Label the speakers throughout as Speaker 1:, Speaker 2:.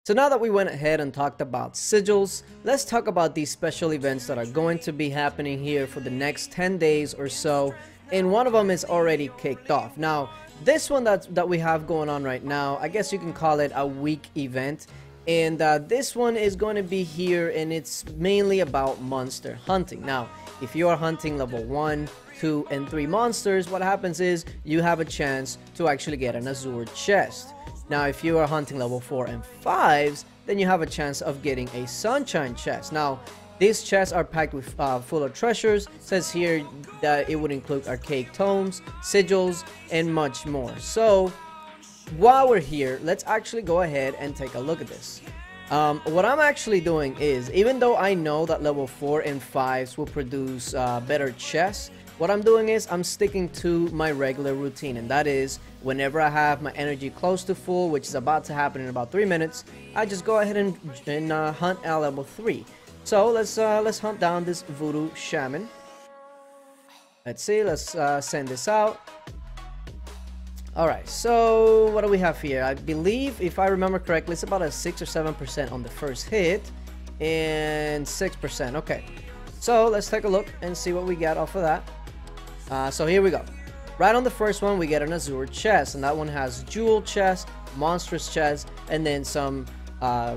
Speaker 1: So now that we went ahead and talked about sigils, let's talk about these special events that are going to be happening here for the next 10 days or so. And one of them is already kicked off. Now, this one that we have going on right now, I guess you can call it a week event. And this one is going to be here, and it's mainly about monster hunting. Now, if you are hunting level 1, 2, and 3 monsters, what happens is you have a chance to actually get an azure chest. Now, if you are hunting level 4 and 5s, then you have a chance of getting a sunshine chest. Now, these chests are packed with full of treasures. It says here that it would include archaic tomes, sigils, and much more. So, while we're here, let's actually go ahead and take a look at this. What I'm actually doing is, even though I know that level 4 and 5s will produce better chests, what I'm doing is I'm sticking to my regular routine, and that is whenever I have my energy close to full, which is about to happen in about 3 minutes, I just go ahead and hunt at level 3. So let's hunt down this voodoo shaman. Let's see, let's send this out. Alright, so what do we have here? I believe, if I remember correctly, it's about a 6 or 7% on the first hit and 6%. Okay, so let's take a look and see what we got off of that. So here we go. Right on the first one, we get an azure chest, and that one has jewel chest, monstrous chest, and then some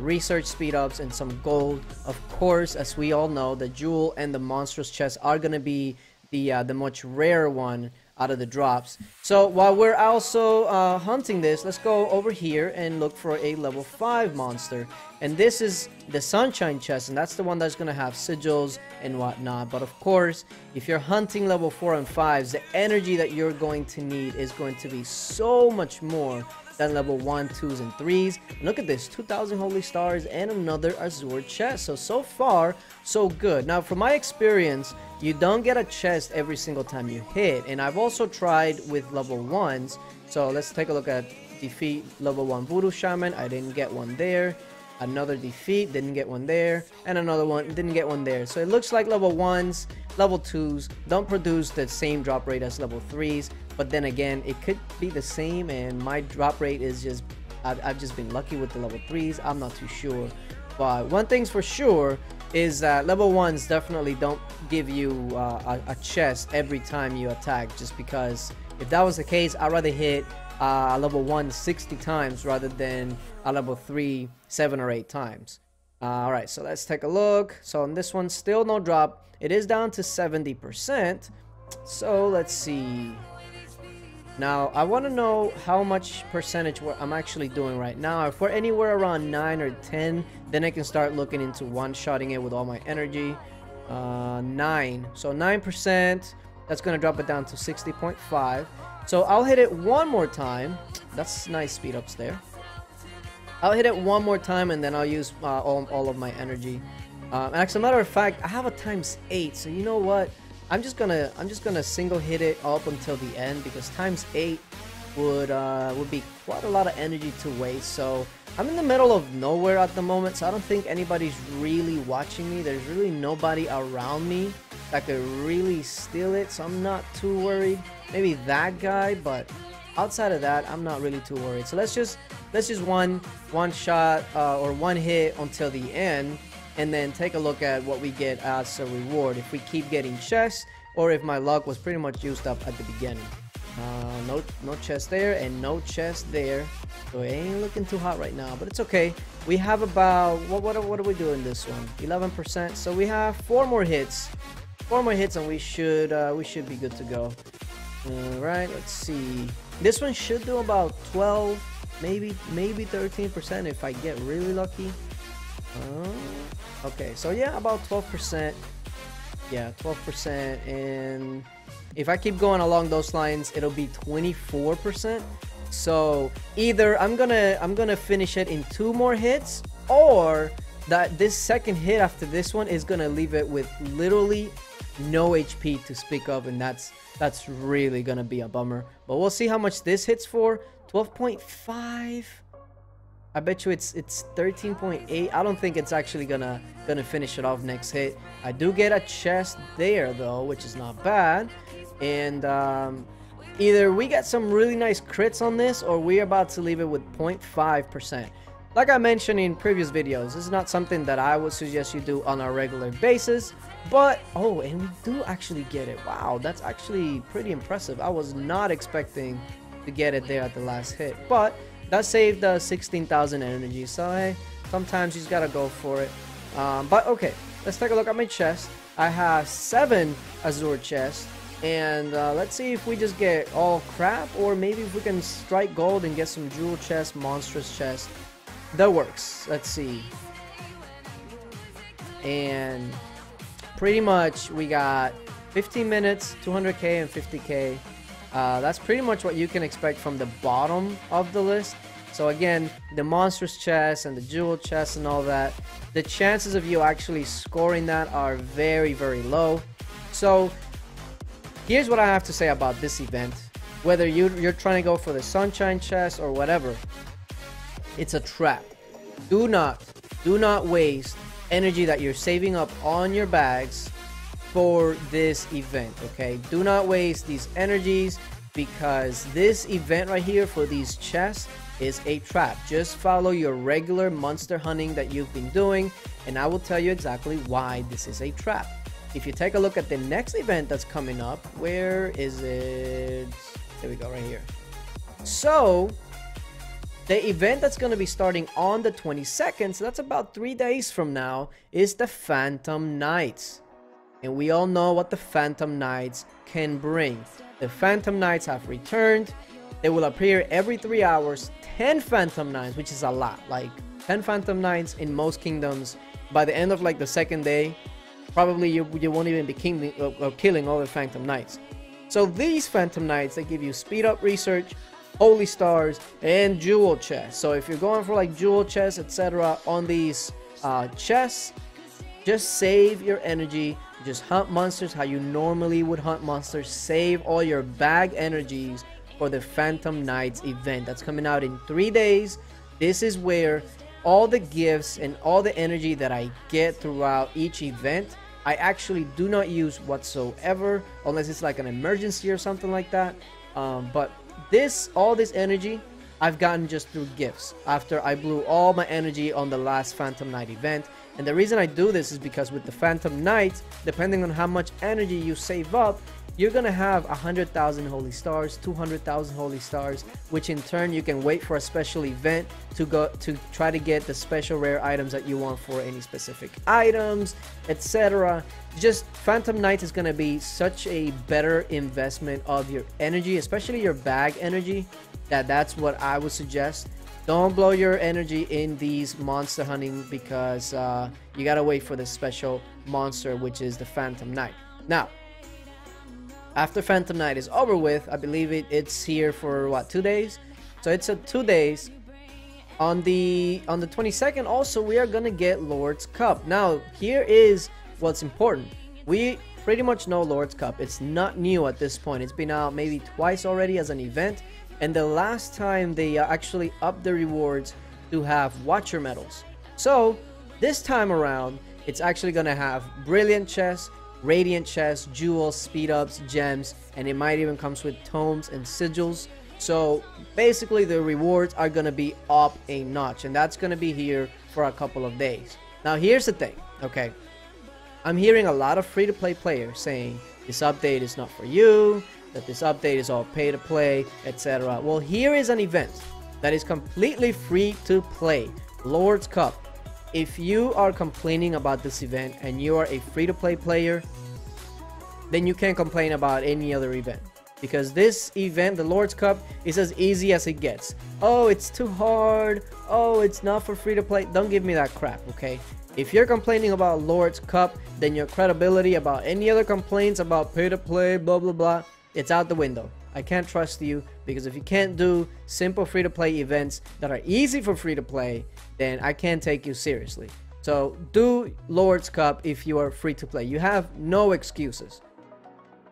Speaker 1: research speed ups and some gold. Of course, as we all know, the jewel and the monstrous chest are going to be the much rarer one out of the drops. So while we're also hunting this, let's go over here and look for a level 5 monster, and this is the sunshine chest, and that's the one that's going to have sigils and whatnot. But of course, if you're hunting level 4 and 5s, the energy that you're going to need is going to be so much more than level 1, 2s, and 3s. And look at this, 2,000 holy stars and another azure chest. So far, so good. Now, from my experience, you don't get a chest every single time you hit, and I've also tried with level 1s. So let's take a look at defeat level 1 voodoo shaman. I didn't get one there. Another defeat, didn't get one there, and another one, didn't get one there. So it looks like level 1s, level 2s don't produce the same drop rate as level 3s, but then again, it could be the same, and my drop rate is just, I've just been lucky with the level 3s. I'm not too sure, but one thing's for sure is that level 1s definitely don't give you a chest every time you attack, just because if that was the case, I'd rather hit a level 1 60 times rather than a level 3 7 or 8 times. Alright, so let's take a look. So on this one, still no drop. It is down to 70%. So let's see. Now, I want to know how much percentage I'm actually doing right now. If we're anywhere around 9 or 10, then I can start looking into one-shotting it with all my energy. 9. So 9%. That's going to drop it down to 60.5. So I'll hit it one more time. That's nice speed ups there. I'll hit it one more time, and then I'll use all of my energy. As a matter of fact, I have a ×8, so you know what? I'm just gonna single hit it up until the end, because ×8 would be quite a lot of energy to waste. So I'm in the middle of nowhere at the moment, so I don't think anybody's really watching me. There's really nobody around me that could really steal it, so I'm not too worried. Maybe that guy, but outside of that, I'm not really too worried. So let's just one shot or one hit until the end, and then take a look at what we get as a reward if we keep getting chests, or if my luck was pretty much used up at the beginning. No chest there, and no chest there, so it ain't looking too hot right now, but it's okay. We have about what are we doing this one? 11%. So we have 4 more hits, and we should be good to go. Alright, let's see. This one should do about 12, maybe 13% if I get really lucky. Okay, so yeah, about 12%. Yeah, 12%, and if I keep going along those lines, it'll be 24%. So either I'm gonna finish it in 2 more hits, or that this second hit after this one is gonna leave it with literally no HP to speak of, and that's really gonna be a bummer. But we'll see how much this hits for. 12.5. I bet you it's 13.8. I don't think it's actually gonna finish it off next hit. I do get a chest there though, which is not bad. And either we get some really nice crits on this, or we're about to leave it with 0.5%. Like I mentioned in previous videos, this is not something that I would suggest you do on a regular basis. But, oh, and we do actually get it. Wow, that's actually pretty impressive. I was not expecting to get it there at the last hit. But that saved 16,000 energy. So, hey, sometimes you just gotta go for it. But, okay, let's take a look at my chest. I have 7 Azure chests. And let's see if we just get all crap, or maybe if we can strike gold and get some jewel chests, monstrous chests. That works. Let's see. And pretty much we got 15 minutes, 200k and 50k. That's pretty much what you can expect from the bottom of the list. So again, the monstrous chests and the jewel chests and all that, the chances of you actually scoring that are very, very low. So here's what I have to say about this event. Whether you're trying to go for the sunshine chest or whatever, it's a trap. Do not waste energy that you're saving up on your bags for this event, okay? Do not waste these energies, because this event right here for these chests is a trap. Just follow your regular monster hunting that you've been doing, and I will tell you exactly why this is a trap. If you take a look at the next event that's coming up, where is it? There we go, right here. So the event that's going to be starting on the 22nd, so that's about 3 days from now, is the Phantom Knights. And we all know what the Phantom Knights can bring. The Phantom Knights have returned. They will appear every 3 hours. 10 Phantom Knights, which is a lot. Like 10 Phantom Knights in most kingdoms. By the end of like the second day, probably you won't even be killing all the Phantom Knights. So these Phantom Knights, they give you speed up research, holy stars, and jewel chests. So if you're going for like jewel chests, etc. on these chests, just save your energy. Just hunt monsters how you normally would hunt monsters. Save all your bag energies for the Phantom Knights event that's coming out in 3 days. This is where all the gifts and all the energy that I get throughout each event, I actually do not use whatsoever, unless it's like an emergency or something like that. But all this energy I've gotten just through gifts after I blew all my energy on the last Phantom Knight event. And the reason I do this is because with the Phantom Knights, depending on how much energy you save up, you're gonna have 100,000 holy stars, 200,000 holy stars, which in turn you can wait for a special event to try to get the special rare items that you want for any specific items, etc. Just Phantom Knight is gonna be such a better investment of your energy, especially your bag energy. That's what I would suggest. Don't blow your energy in these monster hunting, because you gotta wait for the special monster, which is the Phantom Knight. Now, after Phantom Knight is over with, I believe it's here for what, 2 days? So it's 2 days. On the 22nd also, we are gonna get Lord's Cup. Now here is what's important. We pretty much know Lord's Cup. It's not new at this point. It's been out maybe twice already as an event. And the last time they actually upped the rewards to have Watcher medals. So this time around, it's actually gonna have Brilliant chests, Radiant chests, jewels, speed ups, gems, and it might even comes with tomes and sigils. So basically the rewards are gonna be up a notch, and that's gonna be here for a couple of days. Now here's the thing, okay? I'm hearing a lot of free-to-play players saying this update is not for you, that this update is all pay to play, etc. Well, here is an event that is completely free to play, Lord's Cup. If you are complaining about this event and you are a free to play player, then you can't complain about any other event, because this event, the Lord's Cup, is as easy as it gets. Oh, it's too hard. Oh, it's not for free to play. Don't give me that crap, okay? If you're complaining about Lord's Cup, then your credibility about any other complaints about pay to play, blah blah blah, it's out the window. I can't trust you, because if you can't do simple free-to-play events that are easy for free-to-play, then I can't take you seriously. So do Lord's Cup if you are free-to-play. You have no excuses.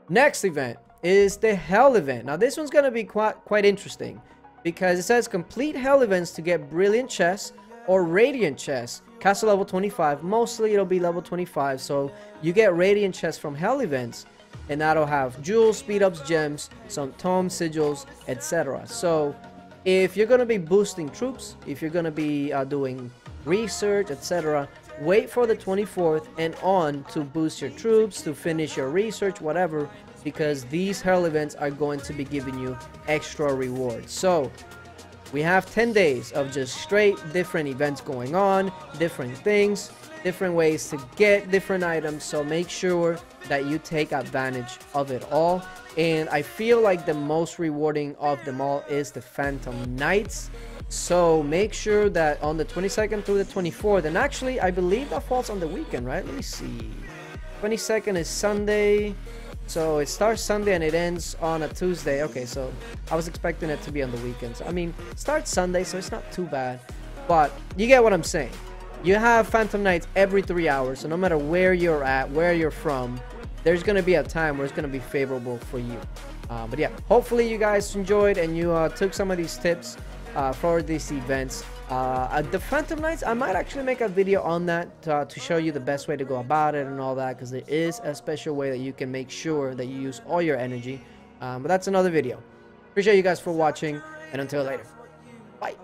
Speaker 1: Next event is the Hell event. Now this one's going to be quite interesting, because it says complete Hell events to get Brilliant chests or Radiant chests. Castle level 25. Mostly it'll be level 25, so you get Radiant chests from Hell events. And that'll have jewels, speed ups, gems, some tomes, sigils, etc. So If you're going to be boosting troops, if you're going to be doing research, etc., wait for the 24th and on to boost your troops, to finish your research, whatever, because these herald events are going to be giving you extra rewards. So we have 10 days of just straight different events going on, different things, different ways to get different items. So make sure that you take advantage of it all. And I feel like the most rewarding of them all is the Phantom Knights. So make sure that on the 22nd through the 24th, and actually I believe that falls on the weekend, right? Let me see. 22nd is Sunday. So it starts Sunday and it ends on a Tuesday. Okay, so I was expecting it to be on the weekends. I mean, it starts Sunday, so it's not too bad. But you get what I'm saying. You have Phantom Knights every 3 hours. So no matter where you're at, where you're from, there's going to be a time where it's going to be favorable for you. But yeah, hopefully you guys enjoyed and you took some of these tips for these events. The Phantom Knights, I might actually make a video on that to show you the best way to go about it and all that, because there is a special way that you can make sure that you use all your energy. But that's another video. Appreciate you guys for watching, and until later, bye.